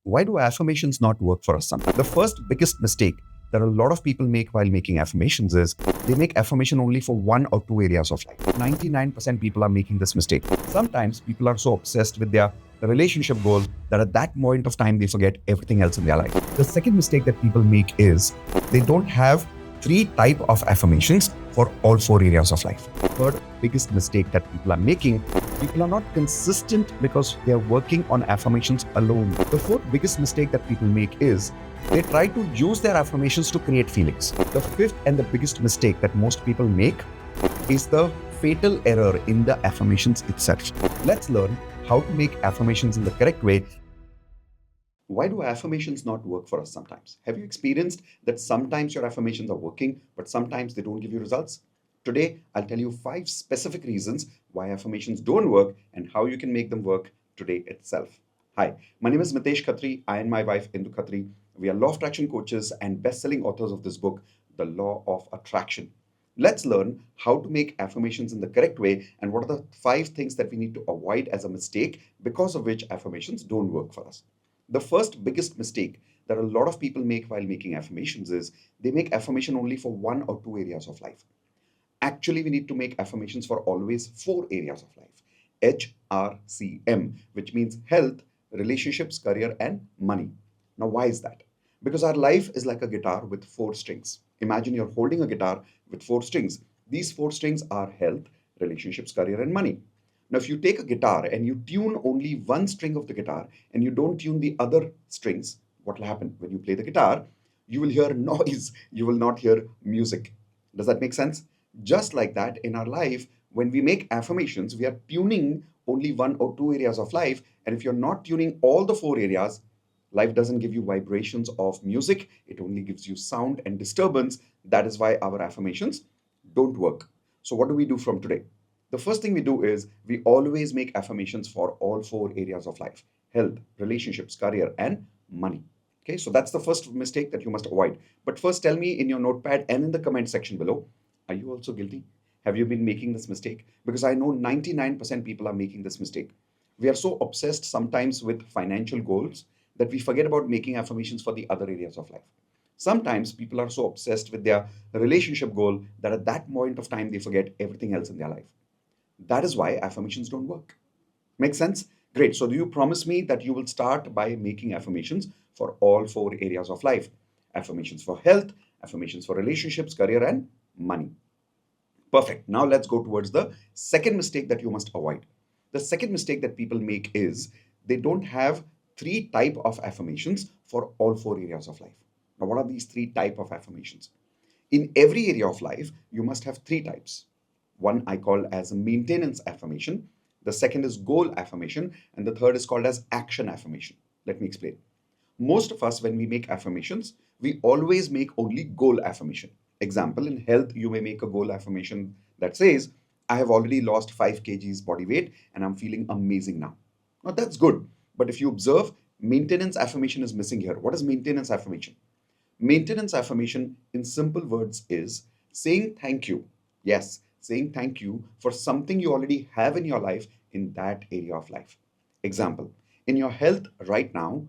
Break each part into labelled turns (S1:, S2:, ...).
S1: Why do affirmations not work for us sometimes? The first biggest mistake that a lot of people make while making affirmations is they make affirmation only for one or two areas of life. 99% people are making this mistake. Sometimes people are so obsessed with their relationship goal that at that point of time they forget everything else in their life. The second mistake that people make is they don't have three type of affirmations for all four areas of life. Third biggest mistake that people are making, people are not consistent because they are working on affirmations alone. The fourth biggest mistake that people make is they try to use their affirmations to create feelings. The fifth and the biggest mistake that most people make is the fatal error in the affirmations itself. Let's learn how to make affirmations in the correct way. Why do affirmations not work for us sometimes? Have you experienced that sometimes your affirmations are working, but sometimes they don't give you results? Today, I'll tell you 5 specific reasons why affirmations don't work and how you can make them work today itself. Hi, my name is Mitesh Khatri. I and my wife, Indu Khatri, we are law of attraction coaches and best-selling authors of this book, The Law of Attraction. Let's learn how to make affirmations in the correct way and what are the 5 things that we need to avoid as a mistake because of which affirmations don't work for us. The first biggest mistake that a lot of people make while making affirmations is they make affirmation only for one or two areas of life. Actually, we need to make affirmations for always 4 areas of life. HRCM, which means health, relationships, career, and money. Now, why is that? Because our life is like a guitar with 4 strings. Imagine you're holding a guitar with 4 strings. These 4 strings are health, relationships, career, and money. Now, if you take a guitar and you tune only one string of the guitar and you don't tune the other strings, what will happen? When you play the guitar, you will hear noise, you will not hear music. Does that make sense? Just like that, in our life, when we make affirmations, we are tuning only one or two areas of life. And if you're not tuning all the 4 areas, life doesn't give you vibrations of music, it only gives you sound and disturbance. That is why our affirmations don't work. So, what do we do from today? The first thing we do is we always make affirmations for all 4 areas of life: health, relationships, career, and money. Okay, so that's the first mistake that you must avoid. But first, tell me in your notepad and in the comment section below, are you also guilty? Have you been making this mistake? Because I know 99% people are making this mistake. We are so obsessed sometimes with financial goals that we forget about making affirmations for the other areas of life. Sometimes people are so obsessed with their relationship goal that at that point of time they forget everything else in their life. That is why affirmations don't work. Make sense? Great. So, do you promise me that you will start by making affirmations for all 4 areas of life? Affirmations for health, affirmations for relationships, career, and money. Perfect. Now, let's go towards the second mistake that you must avoid. The second mistake that people make is they don't have 3 type of affirmations for all 4 areas of life. Now, what are these 3 type of affirmations? In every area of life, you must have 3 types. One I call as a maintenance affirmation, the second is goal affirmation, and the third is called as action affirmation. Let me explain. Most of us, when we make affirmations, we always make only goal affirmation. Example, in health, you may make a goal affirmation that says, I have already lost 5 kgs body weight and I'm feeling amazing now. Now that's good. But if you observe, maintenance affirmation is missing here. What is maintenance affirmation? Maintenance affirmation, in simple words, is saying thank you. Yes, saying thank you for something you already have in your life in that area of life. Example, in your health right now,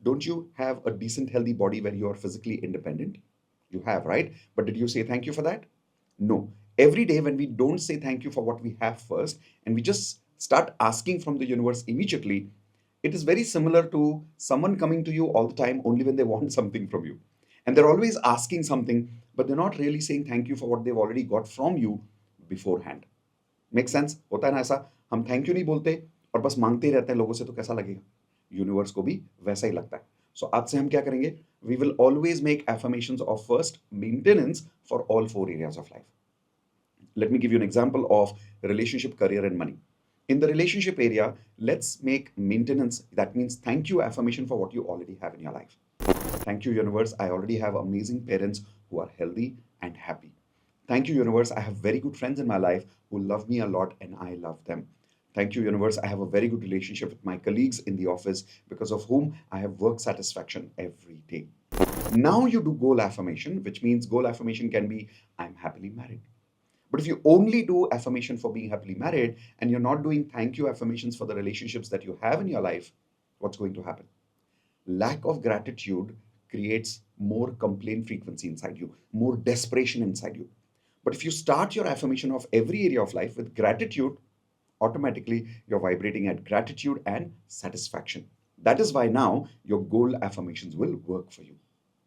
S1: don't you have a decent, healthy body where you are physically independent? You have, right? But did you say thank you for that? No. Every day, when we don't say thank you for what we have first and we just start asking from the universe immediately, it is very similar to someone coming to you all the time only when they want something from you. And they're always asking something, but they're not really saying thank you for what they've already got from you beforehand. Make sense? होता है ना ऐसा, हम thank you नहीं बोलते और बस मांगते ही रहते हैं लोगों से, तो कैसा लगेगा? यूनिवर्स को भी वैसा ही लगता है. सो आज से हम क्या करेंगे? We will always make affirmations of first maintenance for all 4 areas of life. Let me give you an example of relationship, career, and money. In the relationship area, let's make maintenance. That means thank you affirmation for what you already have in your life. Thank you, universe. I already have amazing parents who are healthy and happy. Thank you, universe. I have very good friends in my life who love me a lot and I love them. Thank you, universe. I have a very good relationship with my colleagues in the office because of whom I have work satisfaction every day. Now you do goal affirmation, which means goal affirmation can be I'm happily married. But if you only do affirmation for being happily married and you're not doing thank you affirmations for the relationships that you have in your life, what's going to happen? Lack of gratitude creates more complaint frequency inside you, more desperation inside you. But if you start your affirmation of every area of life with gratitude, automatically you're vibrating at gratitude and satisfaction. That is why now your goal affirmations will work for you.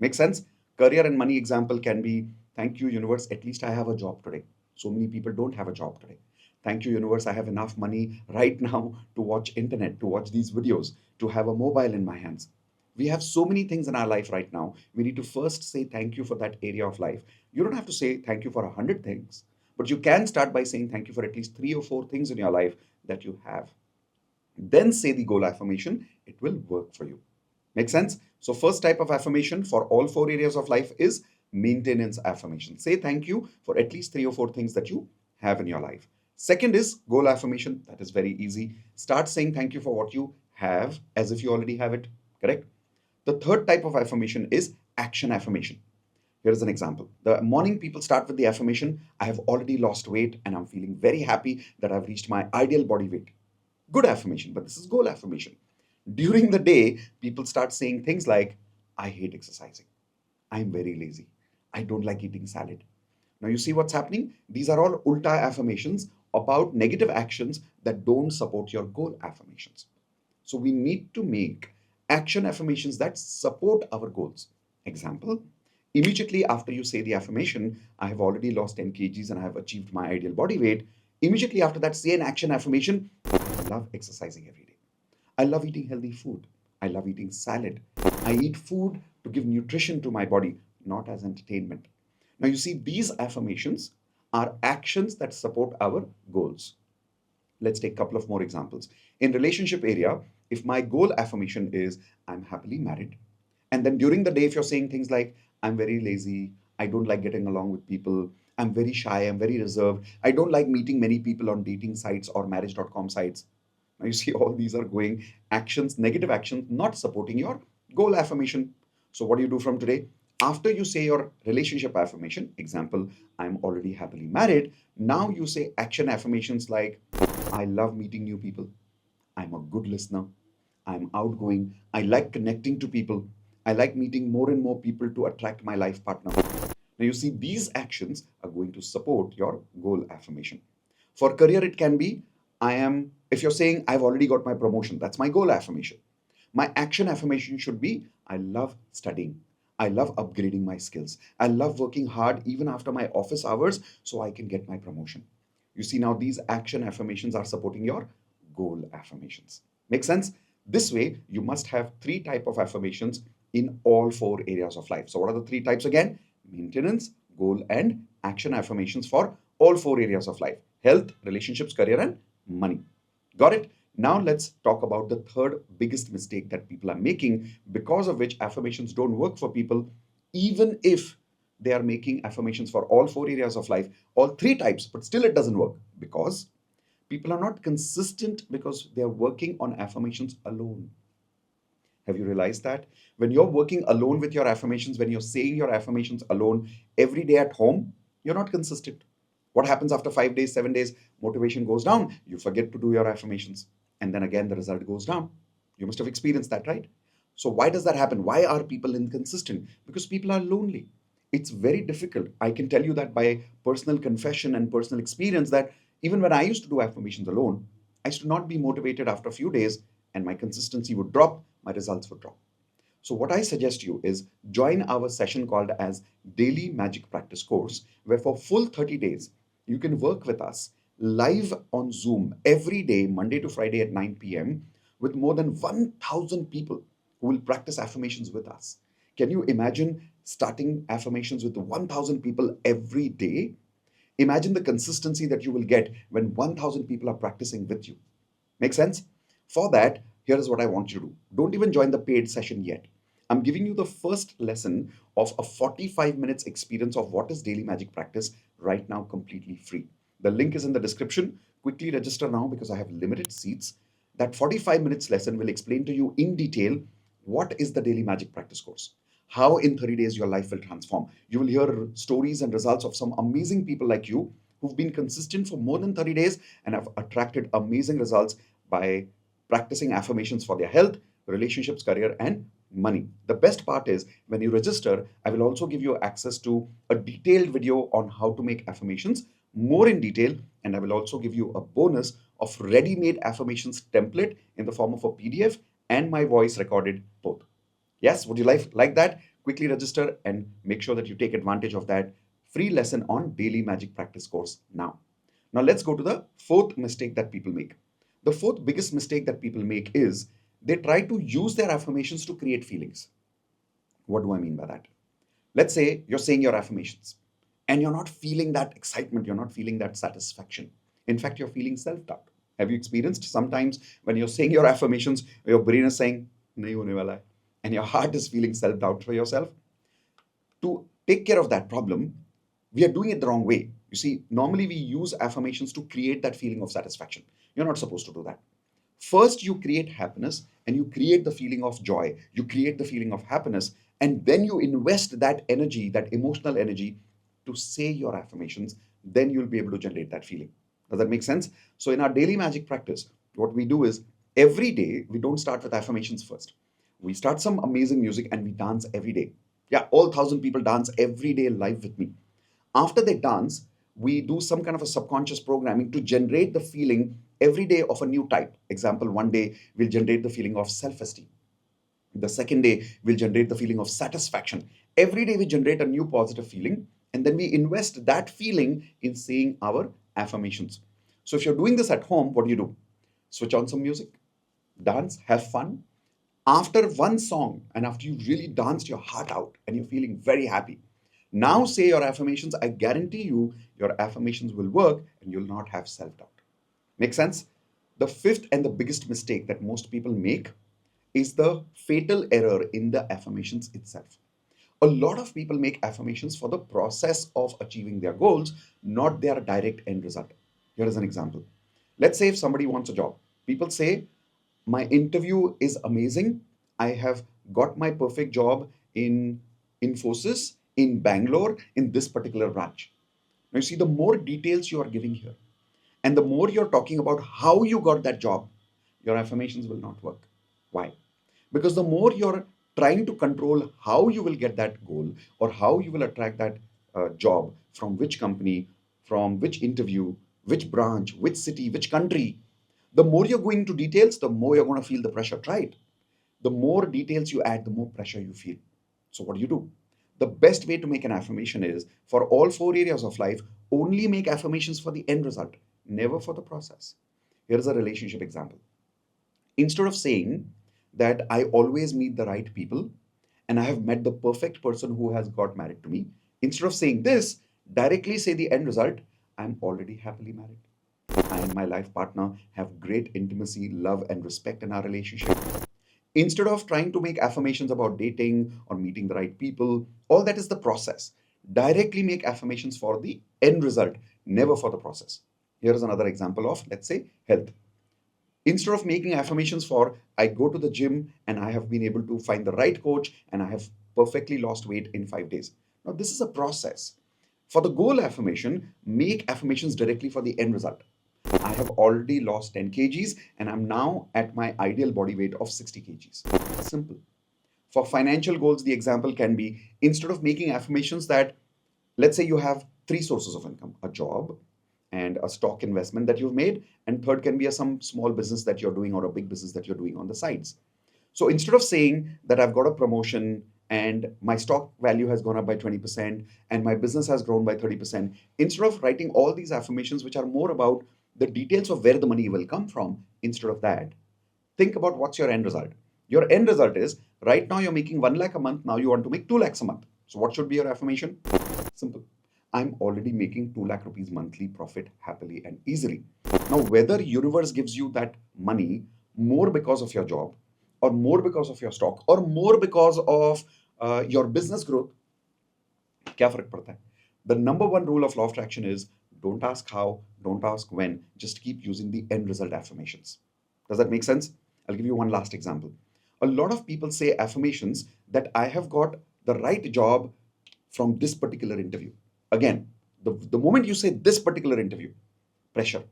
S1: Make sense? Career and money example can be, thank you, universe, at least I have a job today. So many people don't have a job today. Thank you, universe, I have enough money right now to watch internet, to watch these videos, to have a mobile in my hands. We have so many things in our life right now. We need to first say thank you for that area of life. You don't have to say thank you for 100 things, but you can start by saying thank you for at least 3 or 4 things in your life that you have. Then say the goal affirmation, it will work for you. Make sense? So, first type of affirmation for all 4 areas of life is maintenance affirmation. Say thank you for at least 3 or 4 things that you have in your life. Second is goal affirmation. That is very easy. Start saying thank you for what you have as if you already have it. Correct? The third type of affirmation is action affirmation. Here is an example. The morning people start with the affirmation, I have already lost weight and I'm feeling very happy that I've reached my ideal body weight. Good affirmation, but this is goal affirmation. During the day, people start saying things like, I hate exercising. I'm very lazy. I don't like eating salad. Now, you see what's happening? These are all ulta affirmations about negative actions that don't support your goal affirmations. So, we need to make action affirmations that support our goals. Example, immediately after you say the affirmation, I have already lost 10 kgs and I have achieved my ideal body weight. Immediately after that, say an action affirmation, I love exercising every day. I love eating healthy food. I love eating salad. I eat food to give nutrition to my body, not as entertainment. Now, you see, these affirmations are actions that support our goals. Let's take a couple of more examples. In relationship area, if my goal affirmation is I'm happily married, and then during the day, if you're saying things like I'm very lazy, I don't like getting along with people, I'm very shy, I'm very reserved, I don't like meeting many people on dating sites or marriage.com sites. Now you see all these are going actions, negative actions, not supporting your goal affirmation. So what do you do from today? After you say your relationship affirmation, example, I'm already happily married, now you say action affirmations like I love meeting new people. I'm a good listener. I'm outgoing. I like connecting to people. I like meeting more and more people to attract my life partner. Now, you see, these actions are going to support your goal affirmation. For career, it can be if you're saying, I've already got my promotion, that's my goal affirmation. My action affirmation should be, I love studying. I love upgrading my skills. I love working hard even after my office hours so I can get my promotion. You see, now these action affirmations are supporting your goal affirmations. Make sense? This way, you must have 3 types of affirmations in all 4 areas of life. So, what are the 3 types again? Maintenance, goal, and action affirmations for all 4 areas of life: health, relationships, career, and money. Got it? Now, let's talk about the third biggest mistake that people are making, because of which affirmations don't work for people, even if they are making affirmations for all 4 areas of life, all 3 types, but still it doesn't work because people are not consistent because they are working on affirmations alone. Have you realized that? When you're working alone with your affirmations, when you're saying your affirmations alone every day at home, you're not consistent. What happens after 5 days, 7 days? Motivation goes down. You forget to do your affirmations. And then again, the result goes down. You must have experienced that, right? So, why does that happen? Why are people inconsistent? Because people are lonely. It's very difficult. I can tell you that by personal confession and personal experience that even when I used to do affirmations alone, I used to not be motivated after a few days and my consistency would drop, my results would drop. So what I suggest you is join our session called as Daily Magic Practice course, where for full 30 days, you can work with us live on Zoom every day, Monday to Friday at 9 p.m. with more than 1,000 people who will practice affirmations with us. Can you imagine starting affirmations with 1,000 people every day? Imagine the consistency that you will get when 1,000 people are practicing with you. Make sense? For that, here is what I want you to do. Don't even join the paid session yet. I'm giving you the first lesson of a 45 minutes experience of what is daily magic practice right now, completely free. The link is in the description. Quickly register now because I have limited seats. That 45 minutes lesson will explain to you in detail what is the daily magic practice course, how in 30 days your life will transform. You will hear stories and results of some amazing people like you who've been consistent for more than 30 days and have attracted amazing results by practicing affirmations for their health, relationships, career, and money. The best part is when you register, I will also give you access to a detailed video on how to make affirmations more in detail. And I will also give you a bonus of ready-made affirmations template in the form of a PDF and my voice recorded both. Yes, would you like that? Quickly register and make sure that you take advantage of that free lesson on daily magic practice course now. Now let's go to the fourth mistake that people make. The fourth biggest mistake that people make is they try to use their affirmations to create feelings. What do I mean by that? Let's say you're saying your affirmations and you're not feeling that excitement, you're not feeling that satisfaction. In fact, you're feeling self doubt. Have you experienced sometimes when you're saying your affirmations, your brain is saying, nahi hone wala hai, and your heart is feeling self doubt for yourself? To take care of that problem, we are doing it the wrong way. You see, normally we use affirmations to create that feeling of satisfaction. You're not supposed to do that. First, you create happiness and you create the feeling of joy, you create the feeling of happiness, and then you invest that energy, that emotional energy, to say your affirmations. Then you'll be able to generate that feeling. Does that make sense? So, in our daily magic practice, what we do is every day we don't start with affirmations first. We start some amazing music and we dance every day. Yeah, all 1,000 people dance every day live with me. After they dance, we do some kind of a subconscious programming to generate the feeling every day of a new type. Example, one day we'll generate the feeling of self-esteem. The second day we'll generate the feeling of satisfaction. Every day we generate a new positive feeling, and then we invest that feeling in saying our affirmations. So if you're doing this at home, what do? Switch on some music, dance, have fun. After one song and after you really danced your heart out and you're feeling very happy, now say your affirmations. I guarantee you, your affirmations will work and you'll not have self doubt. Make sense? The fifth and the biggest mistake that most people make is the fatal error in the affirmations itself. A lot of people make affirmations for the process of achieving their goals, not their direct end result. Here is an example. Let's say if somebody wants a job, people say, my interview is amazing. I have got my perfect job in Infosys, in Bangalore, in this particular branch. Now, you see, the more details you are giving here, and the more you're talking about how you got that job, your affirmations will not work. Why? Because the more you're trying to control how you will get that goal or how you will attract that job, from which company, from which interview, which branch, which city, which country, the more you're going into details, the more you're going to feel the pressure, right? The more details you add, the more pressure you feel. So, what do? The best way to make an affirmation is for all four areas of life, only make affirmations for the end result, never for the process. Here's a relationship example. Instead of saying that I always meet the right people and I have met the perfect person who has got married to me, instead of saying this, directly say the end result. I'm already happily married. I and my life partner have great intimacy, love, and respect in our relationship. Instead of trying to make affirmations about dating or meeting the right people, all that is the process. Directly make affirmations for the end result, never for the process. Here is another example of, let's say, health. Instead of making affirmations for, I go to the gym and I have been able to find the right coach and I have perfectly lost weight in 5 days. Now, this is a process. For the goal affirmation, make affirmations directly for the end result. I have already lost 10 kgs and I'm now at my ideal body weight of 60 kgs. Simple. For financial goals, the example can be instead of making affirmations that, let's say you have three sources of income: a job and a stock investment that you've made, and third can be some small business that you're doing or a big business that you're doing on the sides. So instead of saying that I've got a promotion and my stock value has gone up by 20% and my business has grown by 30%, instead of writing all these affirmations which are more about the details of where the money will come from, instead of that, think about what's your end result. Your end result is right now you're making 1 lakh a month, now you want to make 2 lakhs a month. So what should be your affirmation? Simple. I'm already making 2 lakh rupees monthly profit happily and easily. Now, whether universe gives you that money more because of your job or more because of your stock or more because of your business growth, क्या फर्क पड़ता है? The number one rule of law of attraction is don't ask how, don't ask when, just keep using the end result affirmations. Does that make sense? I'll give you one last example. A lot of people say affirmations that I have got the right job from this particular interview. Again, the moment you say this particular interview, pressure.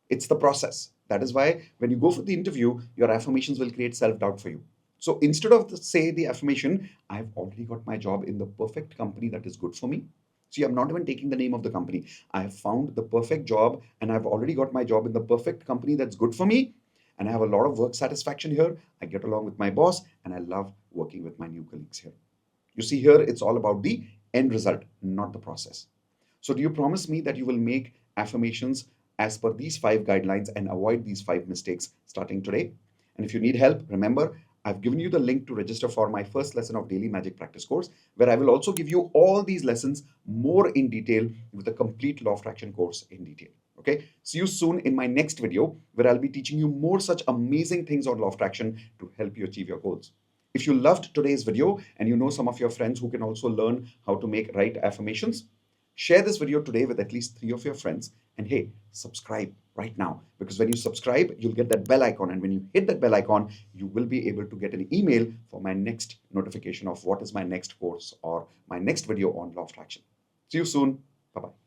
S1: It's the process. That is why when you go for the interview, your affirmations will create self doubt for you. So instead of say the affirmation, I've already got my job in the perfect company that is good for me. See, I'm not even taking the name of the company. I have found the perfect job and I've already got my job in the perfect company that's good for me. And I have a lot of work satisfaction here. I get along with my boss and I love working with my new colleagues here. You see, here it's all about the end result, not the process. So, do you promise me that you will make affirmations as per these 5 guidelines and avoid these 5 mistakes starting today? And if you need help, remember, I've given you the link to register for my first lesson of Daily Magic Practice course, where I will also give you all these lessons more in detail with a complete law of attraction course in detail. Okay, see you soon in my next video where I'll be teaching you more such amazing things on law of attraction to help you achieve your goals. If you loved today's video and you know some of your friends who can also learn how to make right affirmations, share this video today with at least 3 of your friends. And hey, subscribe right now, because when you subscribe, you'll get that bell icon. And when you hit that bell icon, you will be able to get an email for my next notification of what is my next course or my next video on law of attraction. See you soon. Bye bye.